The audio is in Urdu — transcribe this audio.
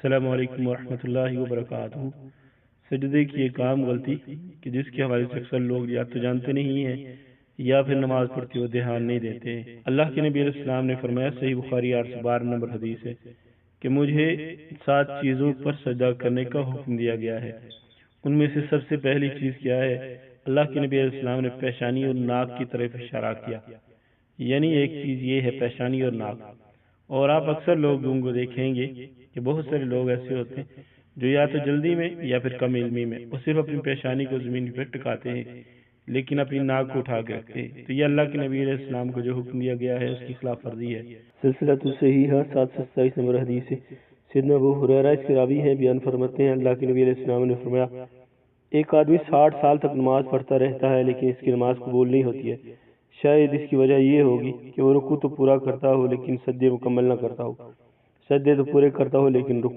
السلام علیکم ورحمۃ اللہ وبرکاتہ۔ سجدے کی ایک عام غلطی کہ جس کے حوالے سے اکثر لوگ یا تو جانتے نہیں ہیں یا پھر نماز پڑھتے ہوئے دھیان نہیں دیتے ہیں۔ اللہ کے نبی علیہ السلام نے فرمایا، صحیح بخاری 812 نمبر حدیث ہے، کہ مجھے 7 چیزوں پر سجدہ کرنے کا حکم دیا گیا ہے۔ ان میں سے سب سے پہلی چیز کیا ہے؟ اللہ کے نبی علیہ السلام نے پیشانی اور ناک کی طرف اشارہ کیا، یعنی ایک چیز یہ ہے پیشانی اور ناک۔ اور آپ اکثر لوگوں کو دیکھیں گے کہ بہت سارے لوگ ایسے ہوتے ہیں جو یا تو جلدی میں یا پھر کم علمی میں وہ صرف اپنی پیشانی کو زمین پہ ٹکاتے ہیں لیکن اپنی ناک کو اٹھا کے رکھتے ہیں۔ تو یہ اللہ کے نبی علیہ السلام کو جو حکم دیا گیا ہے اس کی خلاف ورزی ہے۔ سلسلہ صحیحہ 727 نمبر حدیث ہے۔ سیدنا ابو ہریرہ اس کے راوی ہیں، بیان فرماتے ہیں اللہ کے نبی علیہ السلام نے فرمایا، ایک آدمی 60 سال تک نماز پڑھتا رہتا ہے لیکن اس کی نماز قبول نہیں ہوتی ہے۔ شاید اس کی وجہ یہ ہوگی کہ وہ رکوع تو پورا کرتا ہو لیکن سجدے مکمل نہ کرتا ہو، سجدے تو پورے کرتا ہو لیکن رکوع